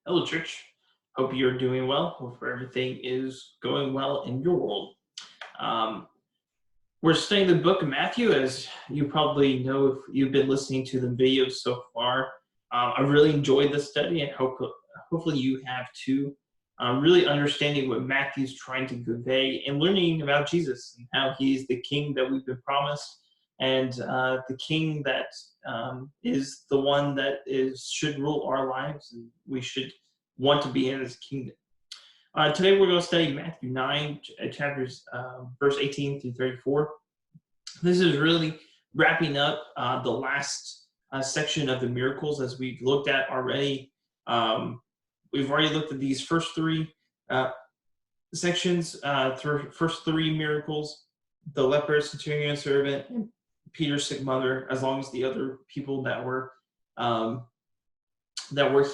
Hello, church. Hope you're doing well. Hope everything is going well in your world. Um, we're studying the book of Matthew, as you probably know if you've been listening to the videos so far. I really enjoyed the study, and hopefully you have too. Really understanding what Matthew's trying to convey and learning about Jesus and how he's the King that we've been promised, and the King that is the one that should rule our lives, and we should want to be in his kingdom. Today we're going to study Matthew 9, chapters verse 18 through 34. This is really wrapping up the last section of the miracles as we've looked at already. We've already looked at these first three sections, first three miracles, the leper, centurion servant, and Peter's sick mother, as long as the other people that were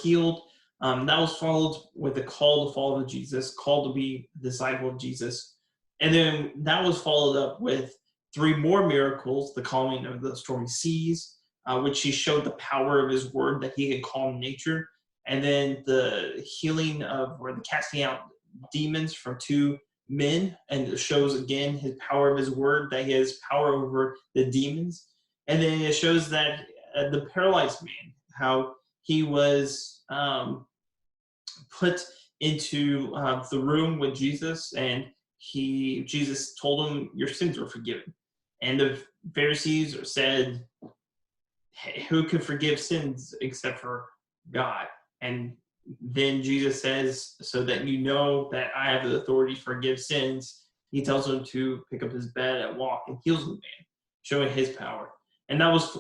healed. That was followed with a call to follow Jesus, call to be a disciple of Jesus. And then that was followed up with three more miracles, the calming of the stormy seas, which he showed the power of his word that he could calm nature. And then the healing of, or the casting out demons from two men, and it shows again his power of his word, that he has power over the demons. And then it shows that the paralyzed man, how he was put into the room with Jesus, and Jesus told him, "Your sins are forgiven." And the Pharisees said, "Hey, who can forgive sins except for God?" And then Jesus says, "So that you know that I have the authority to forgive sins," he tells him to pick up his bed and walk, and heals the man, showing his power. And that was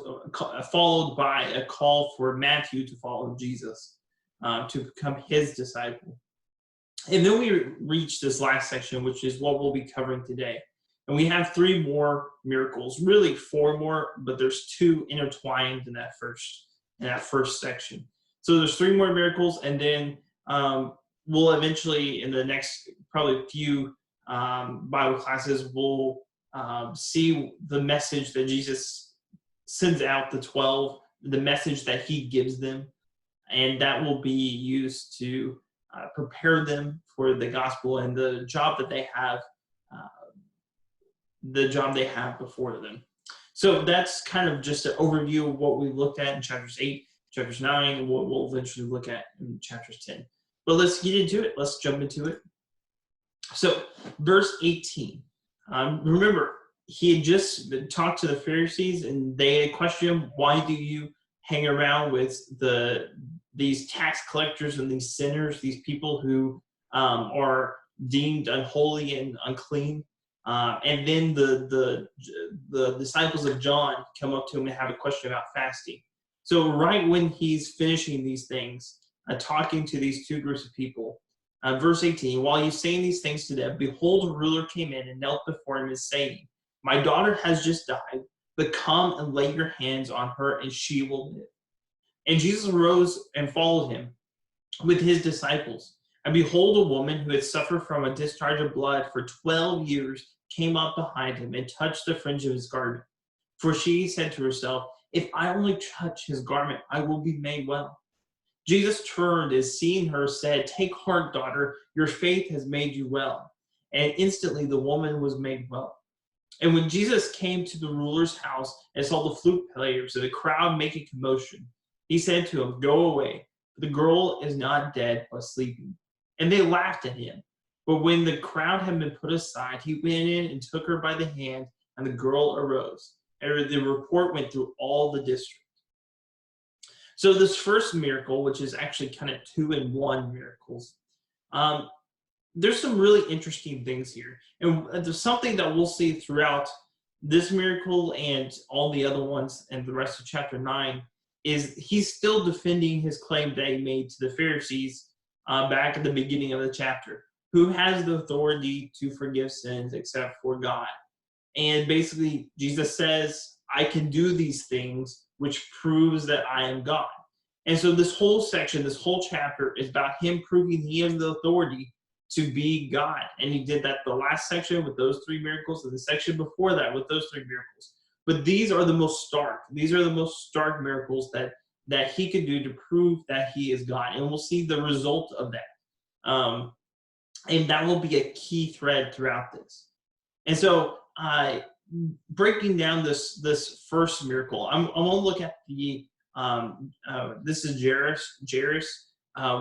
followed by a call for Matthew to follow Jesus, to become his disciple. And then we reach this last section, which is what we'll be covering today. And we have three more miracles, really four more, but there's two intertwined in that first section. So there's three more miracles, and then we'll eventually, in the next probably few Bible classes, we'll see the message that Jesus sends out the 12, the message that he gives them, and that will be used to prepare them for the gospel and the job that they have, before them. So that's kind of just an overview of what we looked at in chapters 8, chapters 9, and what we'll eventually look at in chapters 10. But let's get into it. Let's jump into it. So verse 18. Remember, he had just talked to the Pharisees, and they questioned him, "Why do you hang around with these tax collectors and these sinners, these people who are deemed unholy and unclean?" And then the disciples of John come up to him and have a question about fasting. So right when he's finishing these things, talking to these two groups of people, verse 18, while he's saying these things to them, behold, a ruler came in and knelt before him, and saying, "My daughter has just died, but come and lay your hands on her, and she will live." And Jesus arose and followed him with his disciples. And behold, a woman who had suffered from a discharge of blood for 12 years came up behind him and touched the fringe of his garment. For she said to herself, "If I only touch his garment, I will be made well." Jesus turned and seeing her said, "Take heart, daughter, your faith has made you well." And instantly the woman was made well. And when Jesus came to the ruler's house and saw the flute players and the crowd making commotion, he said to him, "Go away, for the girl is not dead, but sleeping." And they laughed at him. But when the crowd had been put aside, he went in and took her by the hand, and the girl arose. And the report went through all the district. So this first miracle, which is actually kind of 2-in-1 miracles, there's some really interesting things here. And there's something that we'll see throughout this miracle and all the other ones and the rest of chapter 9, is he's still defending his claim that he made to the Pharisees back at the beginning of the chapter. Who has the authority to forgive sins except for God? And basically, Jesus says, "I can do these things," which proves that I am God. And so this whole section, this whole chapter is about him proving he has the authority to be God. And he did that the last section with those three miracles, and the section before that with those three miracles. But these are the most stark. These are the most stark miracles that that he could do to prove that he is God. And we'll see the result of that. And that will be a key thread throughout this. And so breaking down this first miracle, I'm going to look at the, this is Jairus,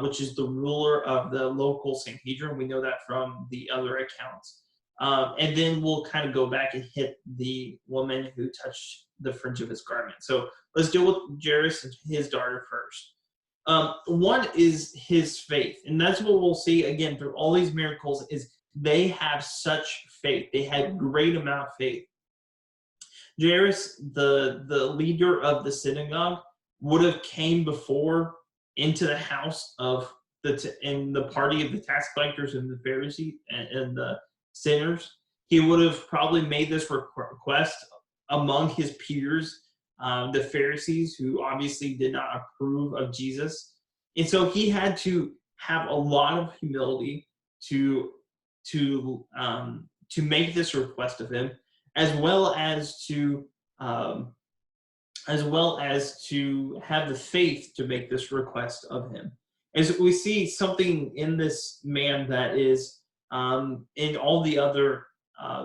which is the ruler of the local Sanhedrin. We know that from the other accounts. And then we'll kind of go back and hit the woman who touched the fringe of his garment. So let's deal with Jairus and his daughter first. One is his faith, and that's what we'll see again through all these miracles, is they have such faith. They had great amount of faith. Jairus, the leader of the synagogue, would have came before into the house of in the party of the tax collectors and the Pharisees and the sinners. He would have probably made this request among his peers, the Pharisees, who obviously did not approve of Jesus. And so he had to have a lot of humility to make this request of him, as well as to have the faith to make this request of him. As we see something in this man that is in all the other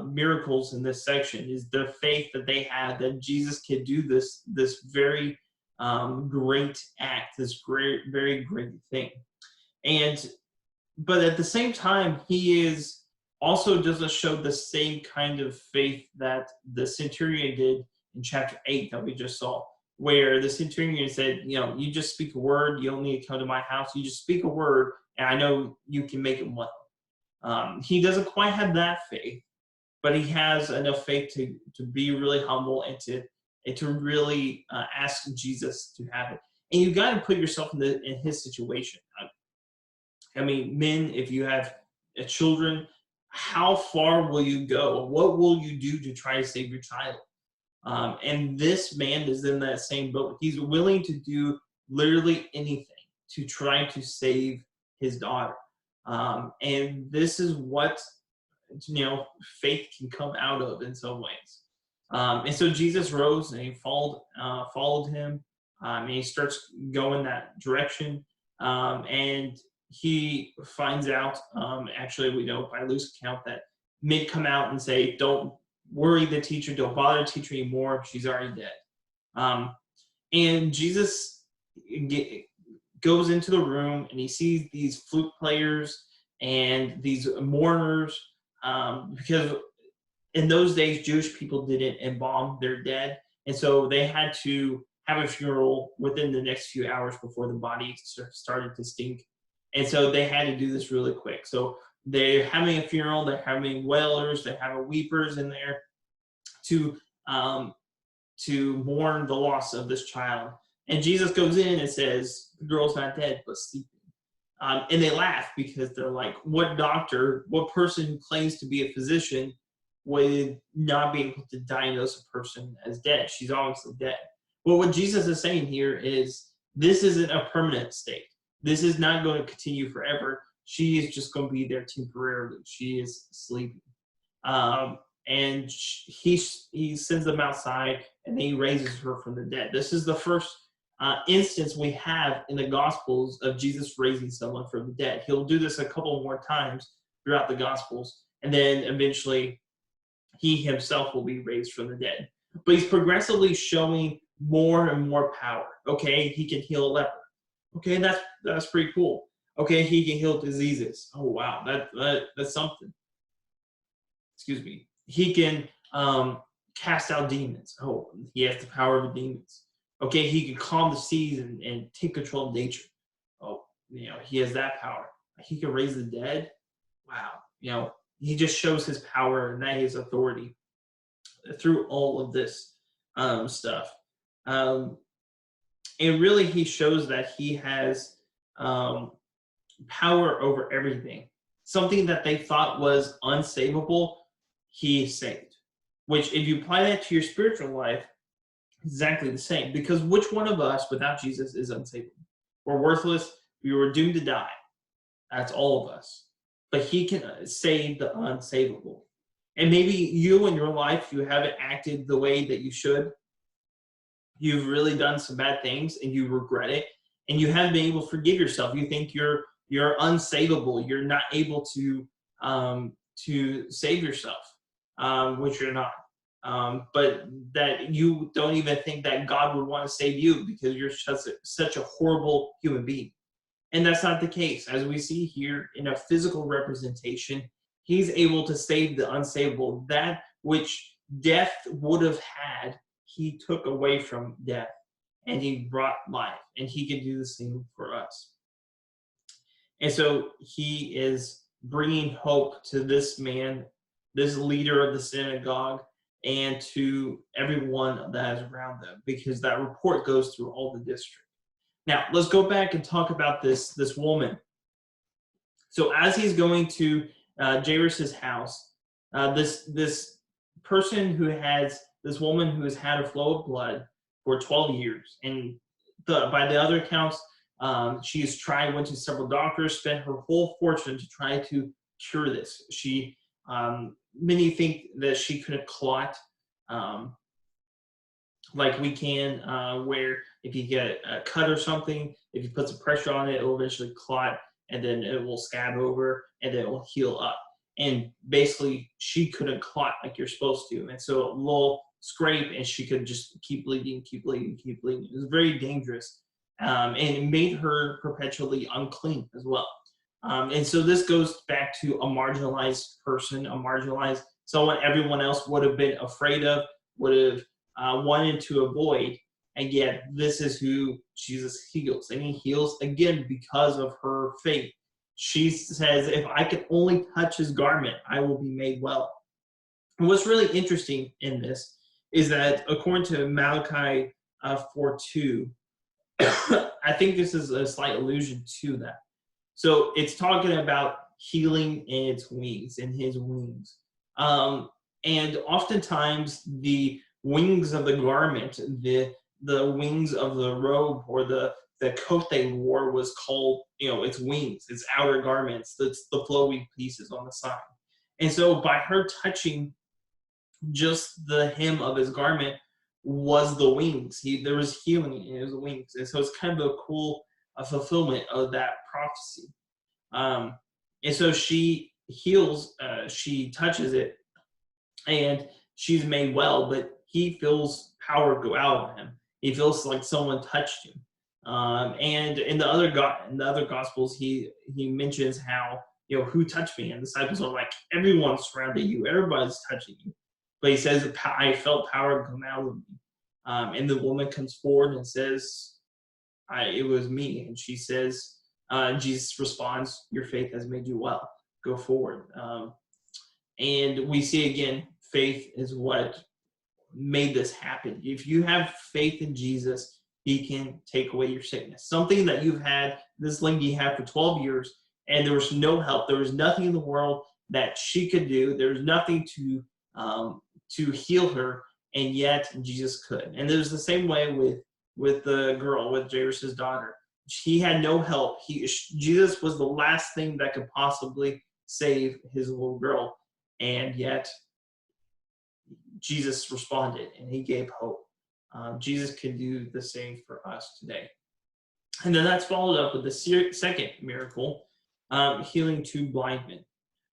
miracles in this section, is the faith that they had that Jesus could do this very great act, this very great thing. But at the same time, he is also doesn't show the same kind of faith that the centurion did in chapter 8 that we just saw, where the centurion said, you just speak a word, you don't need to come to my house, you just speak a word, and I know you can make it well. He doesn't quite have that faith, but he has enough faith to be really humble and to really ask Jesus to have it. And you got to put yourself in his situation. I mean, men, if you have children, how far will you go? What will you do to try to save your child? And this man is in that same boat. He's willing to do literally anything to try to save his daughter. And this is what faith can come out of in some ways. And so Jesus rose and he followed him, and he starts going that direction. And he finds out, actually we know by Luke's account, that men come out and say, don't worry the teacher, don't bother the teacher anymore, she's already dead. And Jesus goes into the room and he sees these flute players and these mourners, because in those days Jewish people didn't embalm their dead, and so they had to have a funeral within the next few hours before the body started to stink. And so they had to do this really quick. So they're having a funeral, they're having wailers, they're having weepers in there to mourn the loss of this child. And Jesus goes in and says, the girl's not dead, but sleeping. And they laugh because they're like, what person who claims to be a physician would not be able to diagnose a person as dead? She's obviously dead. Well, what Jesus is saying here is this isn't a permanent state. This is not going to continue forever. She is just going to be there temporarily. She is sleeping. And he sends them outside, and then he raises her from the dead. This is the first instance we have in the Gospels of Jesus raising someone from the dead. He'll do this a couple more times throughout the Gospels, and then eventually he himself will be raised from the dead. But he's progressively showing more and more power. Okay, he can heal a leper. Okay, that's pretty cool. Okay, he can heal diseases. Oh wow, that's something. Excuse me. He can cast out demons. Oh, he has the power of the demons. Okay, he can calm the seas and take control of nature. Oh, he has that power. He can raise the dead. Wow, he just shows his power and that his authority through all of this stuff. And really, he shows that he has power over everything. Something that they thought was unsavable, he saved. Which, if you apply that to your spiritual life, exactly the same. Because which one of us without Jesus is unsavable? We're worthless. We were doomed to die. That's all of us. But he can save the unsavable. And maybe you in your life, you haven't acted the way that you should. you've really done some bad things and you regret it, and you haven't been able to forgive yourself. You think you're unsavable. You're not able to save yourself, which you're not. But that you don't even think that God would want to save you because you're such a horrible human being. And that's not the case. As we see here in a physical representation, he's able to save the unsavable. That which death would have had, he took away from death and he brought life. And he can do the same for us. And so he is bringing hope to this man, this leader of the synagogue, and to everyone that is around them, because that report goes through all the district. Now, let's go back and talk about this woman. So as he's going to Jairus' house, this person who has, this woman who has had a flow of blood for 12 years, and by the other accounts, she has went to several doctors, spent her whole fortune to try to cure this. Many think that she could have clot, like we can, where if you get a cut or something, if you put some pressure on it, it will eventually clot, and then it will scab over, and then it will heal up. And basically, she couldn't clot like you're supposed to. And so a little scrape, and she could just keep bleeding, keep bleeding, keep bleeding. It was very dangerous. And it made her perpetually unclean as well. And so this goes back to a marginalized person, someone everyone else would have been afraid of, would have wanted to avoid, and yet this is who Jesus heals. And he heals again because of her faith. She says, if I could only touch his garment, I will be made well. And what's really interesting in this is that according to Malachi 4:2, I think this is a slight allusion to that. So it's talking about healing in its wings, in his wings. And oftentimes the wings of the garment, the wings of the robe or the coat they wore was called, its wings, its outer garments, that's the flowy pieces on the side. And so by her touching just the hem of his garment was the wings. There was healing in his wings. And so it's kind of a cool fulfillment of that prophecy. And so she heals, she touches it, and she's made well, but he feels power go out of him. He feels like someone touched him. And in the other gospels, he mentions how, who touched me? And the disciples are like, everyone surrounded you, everybody's touching you. But he says, I felt power come out of me. And the woman comes forward and says, it was me. And she says, Jesus responds, your faith has made you well. Go forward. And we see again, faith is what made this happen. If you have faith in Jesus, he can take away your sickness. Something that you've had, this lady had for 12 years, and there was no help. There was nothing in the world that she could do. There was nothing to heal her, and yet Jesus could. And it was the same way with the girl, with Jairus' daughter. He had no help. Jesus was the last thing that could possibly save his little girl, and yet Jesus responded and he gave hope. Jesus can do the same for us today. And then that's followed up with the second miracle, healing two blind men.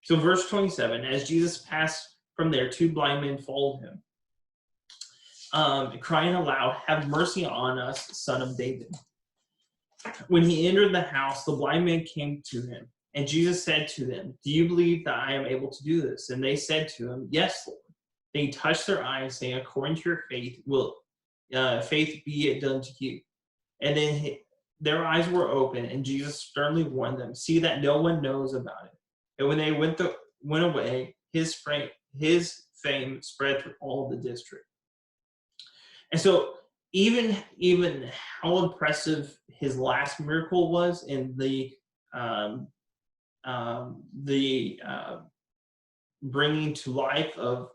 So verse 27, as Jesus passed from there, two blind men followed him, crying aloud, have mercy on us, son of David. When he entered the house, the blind men came to him, and Jesus said to them, do you believe that I am able to do this? And they said to him, yes, Lord. Then he touched their eyes, saying, according to your faith, faith be it done to you. And then their eyes were open, and Jesus sternly warned them, see that no one knows about it. And when they went away, his fame spread through all the district. And so even how impressive his last miracle was in the bringing to life of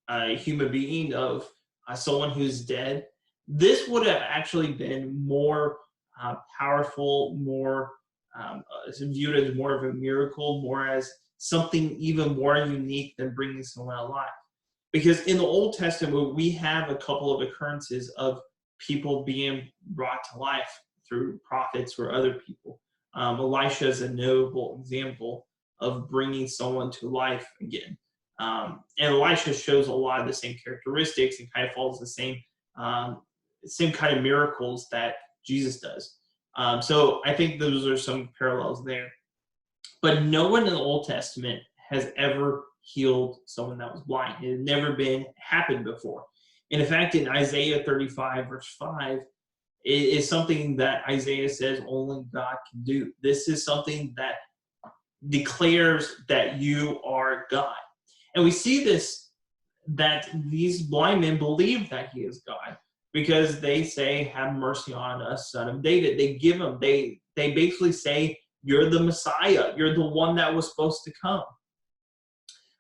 a human being, of someone who's dead, this would have actually been more powerful, more viewed as more of a miracle, more as something even more unique than bringing someone alive. Because in the Old Testament, we have a couple of occurrences of people being brought to life through prophets or other people. Elisha is a notable example of bringing someone to life again. And Elisha shows a lot of the same characteristics and kind of follows the same kind of miracles that Jesus does. So I think those are some parallels there. But no one in the Old Testament has ever healed someone that was blind. It had never happened before. And in fact, in Isaiah 35, verse 5, it is something that Isaiah says only God can do. This is something that declares that you are God. And we see this, that these blind men believe that he is God because they say, have mercy on us, son of David. They give him, they basically say, you're the Messiah. You're the one that was supposed to come.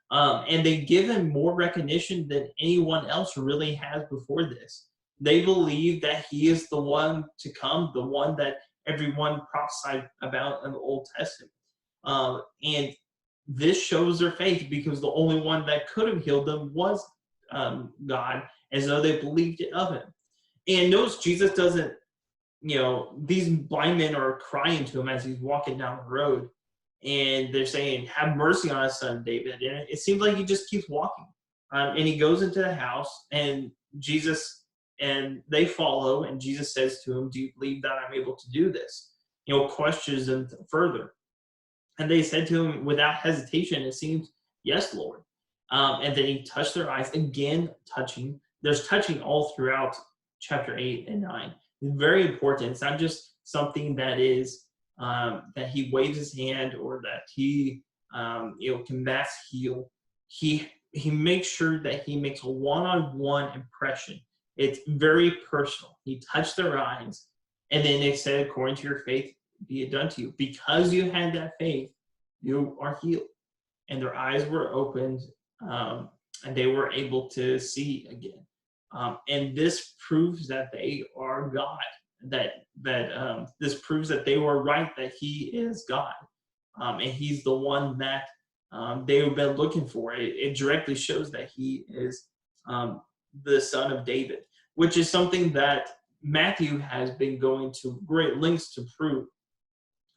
And they give him more recognition than anyone else really has before this. They believe that he is the one to come, the one that everyone prophesied about in the Old Testament. And this shows their faith because the only one that could have healed them was God, as though they believed it of him. And notice Jesus doesn't, these blind men are crying to him as he's walking down the road. And they're saying, have mercy on us, son of David. And it seems like he just keeps walking. And he goes into the house, and they follow, and Jesus says to him, do you believe that I'm able to do this? Questions them further. And they said to him without hesitation, it seems, yes, Lord. And then he touched their eyes, again touching. There's touching all throughout chapter 8 and 9. It's very important. It's not just something that is that he waves his hand or that he can mass heal. He makes sure that he makes a one-on-one impression. It's very personal. He touched their eyes, and then they said, according to your faith, be it done to you. Because you had that faith, you are healed. And their eyes were opened, and they were able to see again. And this proves that they are God. This proves that they were right, that he is God. And he's the one that they've been looking for. It directly shows that he is the son of David, which is something that Matthew has been going to great lengths to prove.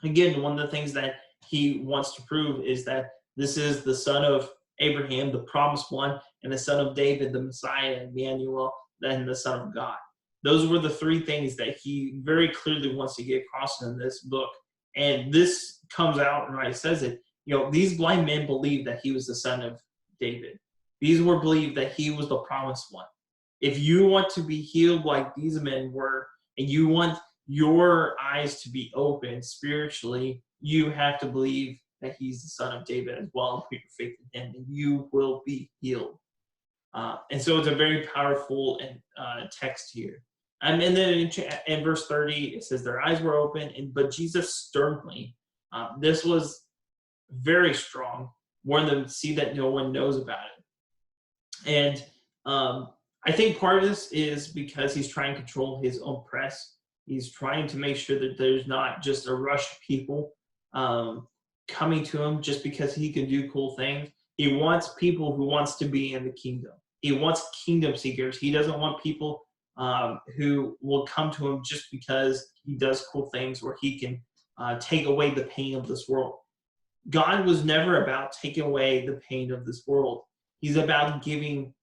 Again, one of the things that he wants to prove is that this is the son of Abraham, the promised one, and the son of David, the Messiah, Emmanuel, and the son of God. Those were the three things that he very clearly wants to get across in this book. And this comes out, and it says it, these blind men believed that he was the son of David. These were believed that he was the promised one. If you want to be healed like these men were, and you want your eyes to be open spiritually, you have to believe that he's the son of David as well and put your faith in him, and you will be healed. And so it's a very powerful text here. And then in verse 30, it says their eyes were open, but Jesus sternly, this was very strong, warned them to see that no one knows about it. And I think part of this is because he's trying to control his own press. He's trying to make sure that there's not just a rush of people coming to him just because he can do cool things. He wants people who wants to be in the kingdom. He wants kingdom seekers. He doesn't want people who will come to him just because he does cool things or he can take away the pain of this world. God was never about taking away the pain of this world. He's about giving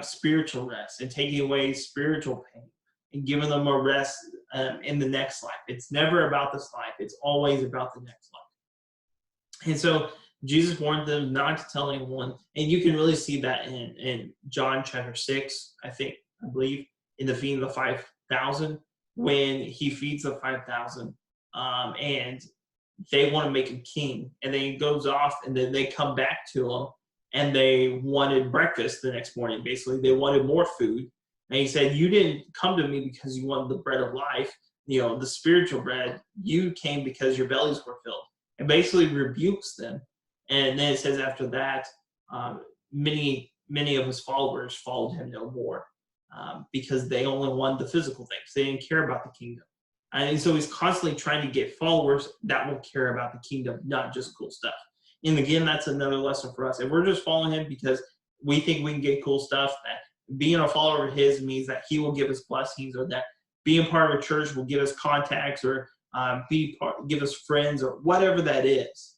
spiritual rest and taking away spiritual pain and giving them a rest in the next life. It's never about this life. It's always about the next life. And so Jesus warned them not to tell anyone. And you can really see that in John chapter 6, I believe, in the feeding of the 5,000, when he feeds the 5,000 and they want to make him king. And then he goes off, and then they come back to him, and they wanted breakfast the next morning. Basically, they wanted more food. And he said, you didn't come to me because you wanted the bread of life, the spiritual bread. You came because your bellies were filled. And basically rebukes them. And then it says after that, many of his followers followed him no more because they only wanted the physical things. They didn't care about the kingdom. And so he's constantly trying to get followers that will care about the kingdom, not just cool stuff. And again, that's another lesson for us. If we're just following him because we think we can get cool stuff, that being a follower of his means that he will give us blessings, or that being part of a church will give us contacts, or give us friends, or whatever that is.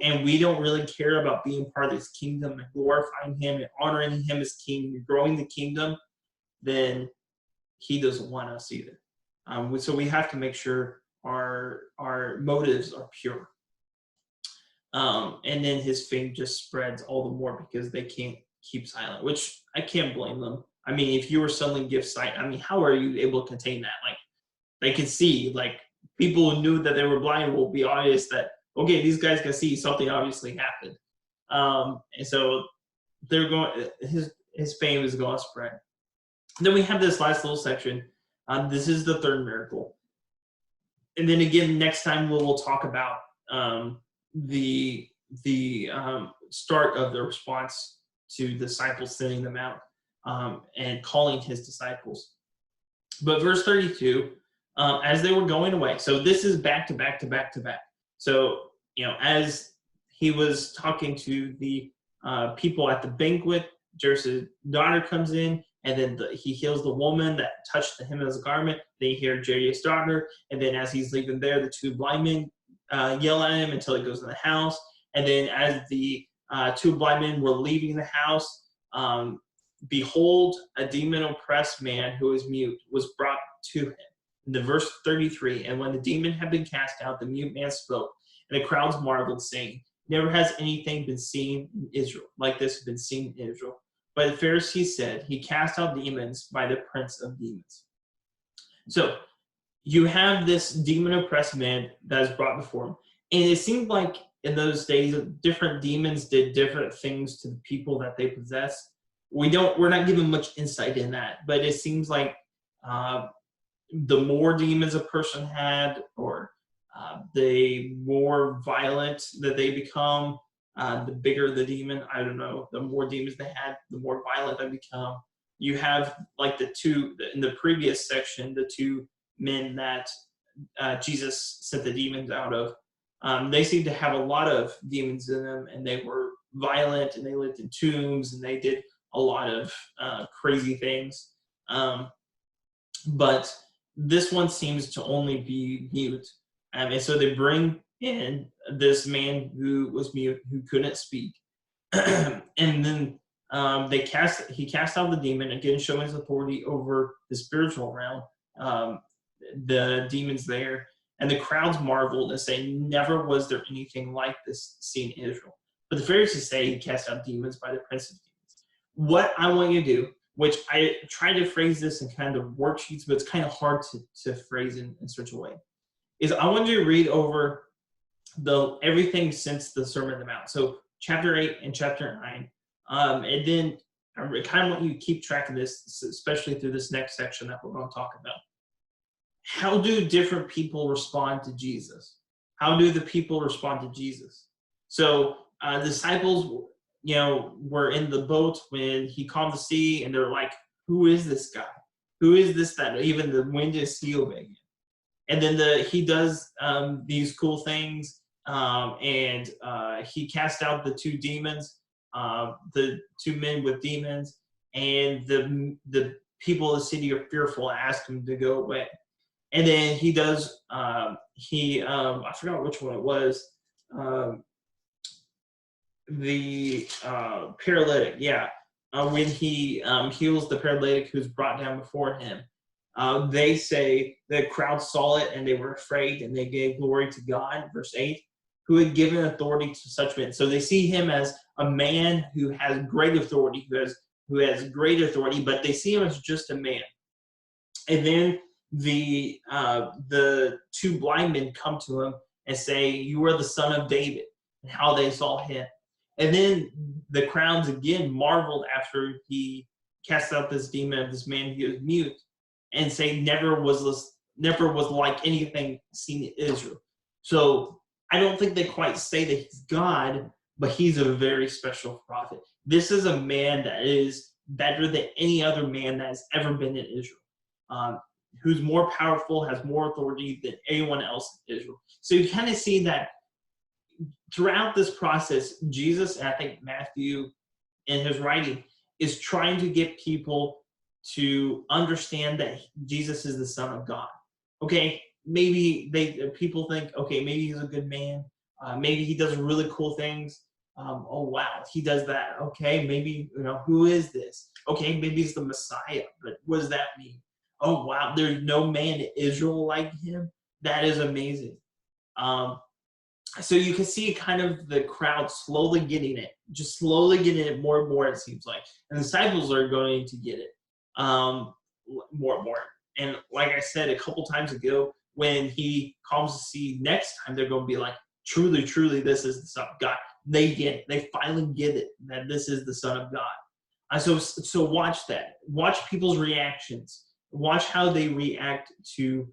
And we don't really care about being part of his kingdom and glorifying him and honoring him as king and growing the kingdom, then he doesn't want us either. So we have to make sure our motives are pure. And then his fame just spreads all the more because they can't keep silent, which I can't blame them. I mean, if you were suddenly give sight, I mean, how are you able to contain that? Like, they can see, like, people who knew that they were blind will be obvious that, okay, these guys can see something obviously happened. And so they're going, his fame is going to spread. Then we have this last little section. This is the third miracle. And then again, next time we'll talk about the start of the response to disciples sending them out and calling his disciples. But verse 32, as they were going away, so this is back to back to back to back. So, as he was talking to the people at the banquet, Jairus' daughter comes in, and then he heals the woman that touched the hem of his garment. They hear Jairus' daughter, and then as he's leaving there, the two blind men yell at him until he goes in the house. And then as the two blind men were leaving the house, behold, a demon-oppressed man who is mute was brought to him. In the verse 33, and when the demon had been cast out, the mute man spoke, and the crowds marveled, saying, never has anything been seen in Israel like this been seen in Israel. But the Pharisees said, he cast out demons by the prince of demons. So you have this demon-oppressed man that is brought before him. And it seemed like in those days, different demons did different things to the people that they possessed. We're not given much insight in that, but it seems like the more demons a person had, or the more violent that they become, the bigger the demon. I don't know. The more demons they had, the more violent they become. You have, like, in the previous section, the two men that Jesus sent the demons out of. They seemed to have a lot of demons in them, and they were violent, and they lived in tombs, and they did a lot of crazy things. But this one seems to only be mute. And so they bring in this man who was mute, who couldn't speak. And then he cast out the demon, again showing his authority over the spiritual realm, the demons there. And the crowds marveled and say, never was there anything like this seen in Israel. But the Pharisees say he cast out demons by the prince of demons. What I want you to do, which I try to phrase this in kind of worksheets, but it's kind of hard to phrase in such a way, is I want you to read over everything since the Sermon on the Mount. So chapter 8 and chapter 9. And then I kind of want you to keep track of this, especially through this next section that we're going to talk about. How do different people respond to Jesus? How do the people respond to Jesus? So disciples, were in the boat when he calmed the sea, and they're like, who is this guy? Who is this that even the wind and sea obey him? And then he does these cool things, and he cast out the two demons, the two men with demons, and the people of the city are fearful and ask him to go away. And then he does, I forgot which one it was, the paralytic, yeah. When he heals the paralytic who's brought down before him, they say the crowd saw it and they were afraid, and they gave glory to God, verse 8, who had given authority to such men. So they see him as a man who has great authority, who has great authority, but they see him as just a man. And then the two blind men come to him and say, you are the son of David, and how they saw him. And then the crowds again marveled after he cast out this demon of this man who was mute, and say never was like anything seen in Israel. So I don't think they quite say that he's God, but he's a very special prophet. This is a man that is better than any other man that has ever been in Israel, who's more powerful, has more authority than anyone else in Israel. So you kind of see that throughout this process, Jesus, and I think Matthew in his writing is trying to get people to understand that Jesus is the Son of God. Okay, maybe people think, okay, maybe he's a good man. Maybe he does really cool things. Oh wow, he does that. Okay, maybe who is this? Okay, maybe he's the Messiah, but what does that mean? Oh wow, there's no man in Israel like him. That is amazing. So you can see kind of the crowd slowly getting it, just slowly getting it more and more, it seems like. And the disciples are going to get it more and more. And like I said a couple times ago, when he calms the sea next time, they're going to be like, truly, truly, this is the Son of God. They get it. They finally get it, that this is the Son of God. So watch that. Watch people's reactions. Watch how they react to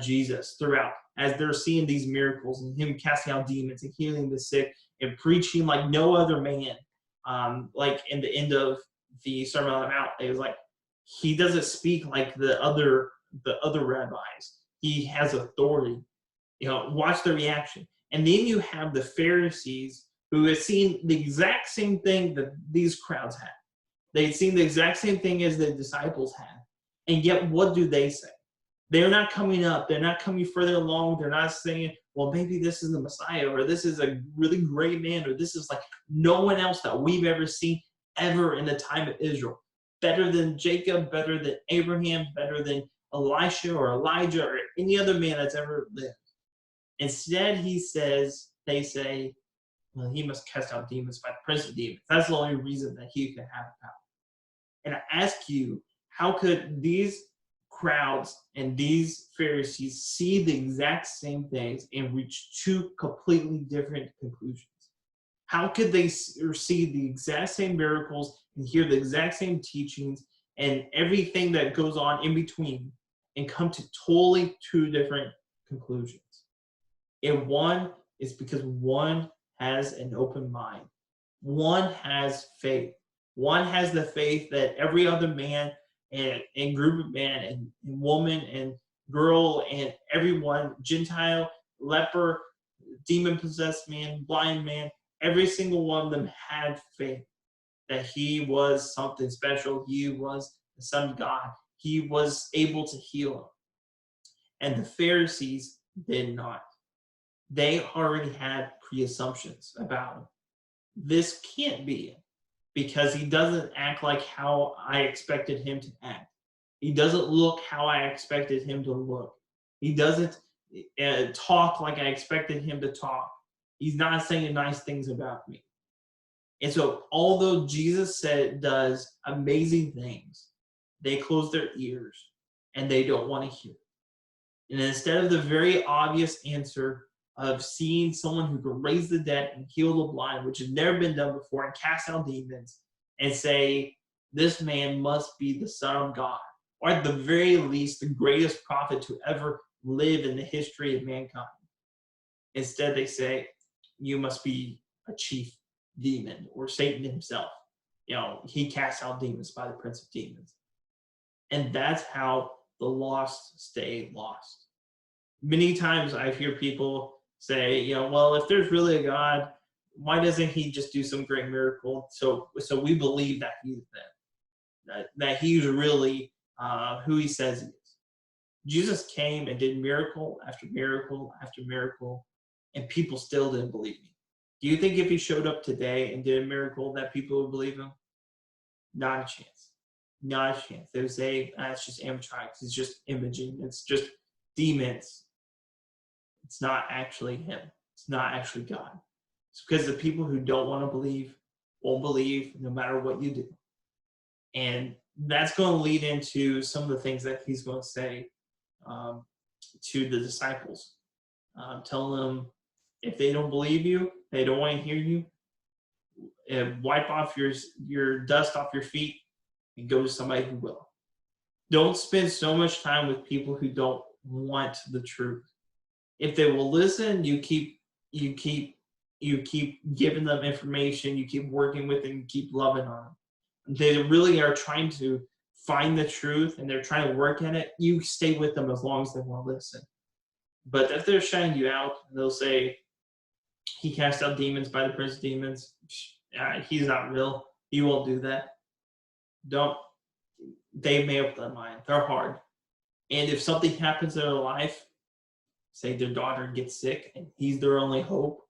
Jesus throughout, as they're seeing these miracles and him casting out demons and healing the sick and preaching like no other man. Like in the end of the Sermon on the Mount, it was like, he doesn't speak like the other rabbis. He has authority. Watch the reaction. And then you have the Pharisees who had seen the exact same thing that these crowds had. They'd seen the exact same thing as the disciples had. And yet, what do they say? They're not coming up. They're not coming further along. They're not saying, well, maybe this is the Messiah, or this is a really great man, or this is like no one else that we've ever seen ever in the time of Israel. Better than Jacob, better than Abraham, better than Elisha or Elijah or any other man that's ever lived. Instead, they say, well, he must cast out demons by the prince of demons. That's the only reason that he can have power. And I ask you, how could these crowds and these Pharisees see the exact same things and reach two completely different conclusions? How could they see the exact same miracles and hear the exact same teachings and everything that goes on in between and come to totally two different conclusions? And one is because one has an open mind. One has faith. One has the faith that every other man and group of man and woman and girl and everyone, Gentile, leper, demon-possessed man, blind man, every single one of them had faith that he was something special. He was the Son of God. He was able to heal him. And the Pharisees did not. They already had pre-assumptions about him. This can't be it, because he doesn't act like how I expected him to act. He doesn't look how I expected him to look. He doesn't talk like I expected him to talk. He's not saying nice things about me. And so, although Jesus does amazing things, they close their ears and they don't want to hear it. And instead of the very obvious answer of seeing someone who can raise the dead and heal the blind, which has never been done before, and cast out demons, and say, this man must be the Son of God, or at the very least, the greatest prophet to ever live in the history of mankind. Instead, they say, you must be a chief demon, or Satan himself. He casts out demons by the prince of demons. And that's how the lost stay lost. Many times I hear people say, well, if there's really a God, why doesn't he just do some great miracle? So we believe that he's that he's really who he says he is. Jesus came and did miracle after miracle after miracle, and people still didn't believe me. Do you think if he showed up today and did a miracle that people would believe him? Not a chance. Not a chance. They would say, it's just animatronics. It's just imaging. It's just demons. It's not actually him. It's not actually God. It's because the people who don't want to believe won't believe no matter what you do. And that's going to lead into some of the things that he's going to say to the disciples. Telling them, if they don't believe you, they don't want to hear you, wipe off your dust off your feet and go to somebody who will. Don't spend so much time with people who don't want the truth. If they will listen, you keep giving them information, you keep working with them, you keep loving on them. They really are trying to find the truth and they're trying to work at it. You stay with them as long as they want to listen. But if they're shutting you out, they'll say, he cast out demons by the prince of demons. He's not real. He won't do that. Don't. They made up their mind. They're hard. And if something happens in their life, say their daughter gets sick and he's their only hope,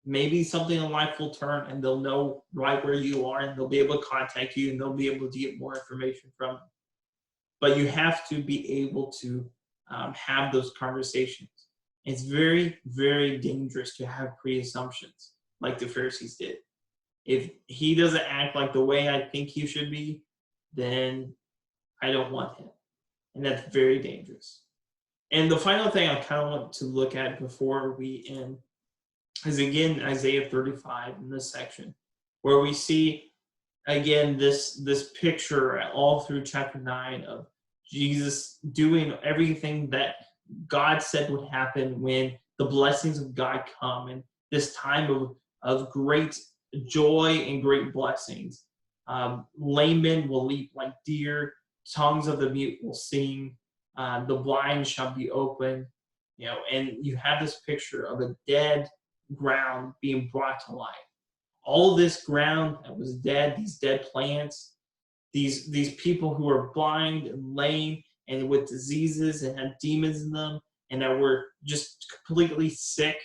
maybe something in life will turn and they'll know right where you are and they'll be able to contact you and they'll be able to get more information from you. But you have to be able to have those conversations. It's very, very dangerous to have pre-assumptions like the Pharisees did. If he doesn't act like the way I think he should be, then I don't want him. And that's very dangerous. And the final thing I kind of want to look at before we end is again Isaiah 35 in this section, where we see again this picture all through chapter 9 of Jesus doing everything that God said would happen when the blessings of God come, and this time of great joy and great blessings. Lame men will leap like deer, tongues of the mute will sing, the blind shall be open, and you have this picture of a dead ground being brought to life. All this ground that was dead, these dead plants, these people who are blind and lame and with diseases and had demons in them and that were just completely sick,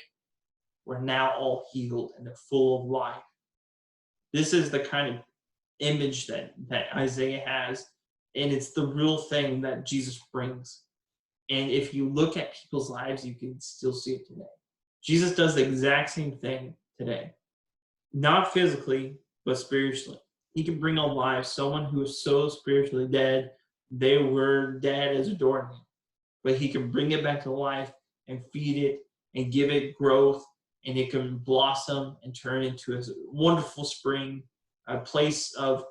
were now all healed and they're full of life. This is the kind of image that Isaiah has, and it's the real thing that Jesus brings. And if you look at people's lives, you can still see it today. Jesus does the exact same thing today. Not physically, but spiritually. He can bring alive someone who is so spiritually dead, they were dead as a doornail. But he can bring it back to life and feed it and give it growth, and it can blossom and turn into a wonderful spring, a place of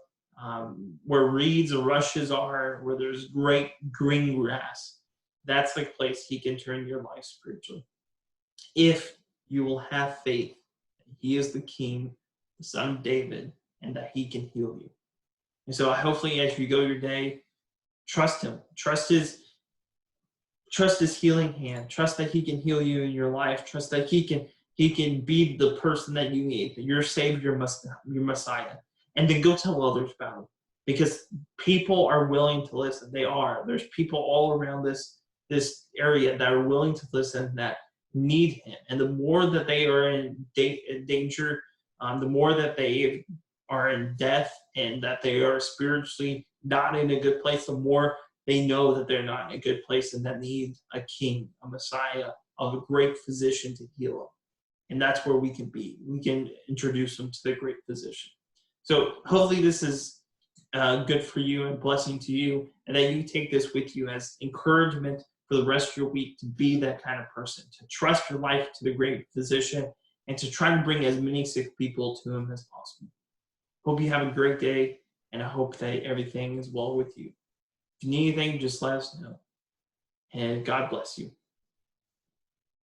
where reeds and rushes are, where there's great green grass. That's the place he can turn your life spiritually. If you will have faith that he is the King, the Son of David, and that he can heal you. And so hopefully as you go your day, trust him. Trust his healing hand. Trust that he can heal you in your life. Trust that he can be the person that you need, your Savior, your Messiah. And then go tell others about him. Because people are willing to listen. They are. There's people all around this area that are willing to listen, that need him. And the more that they are in danger, the more that they are in death and that they are spiritually not in a good place, the more they know that they're not in a good place and that need a king, a Messiah, of a great physician to heal them. And that's where we can be. We can introduce them to the great physician. So hopefully this is good for you and blessing to you, and that you take this with you as encouragement for the rest of your week to be that kind of person, to trust your life to the great physician, and to try to bring as many sick people to him as possible. Hope you have a great day, and I hope that everything is well with you. If you need anything, just let us know. And God bless you.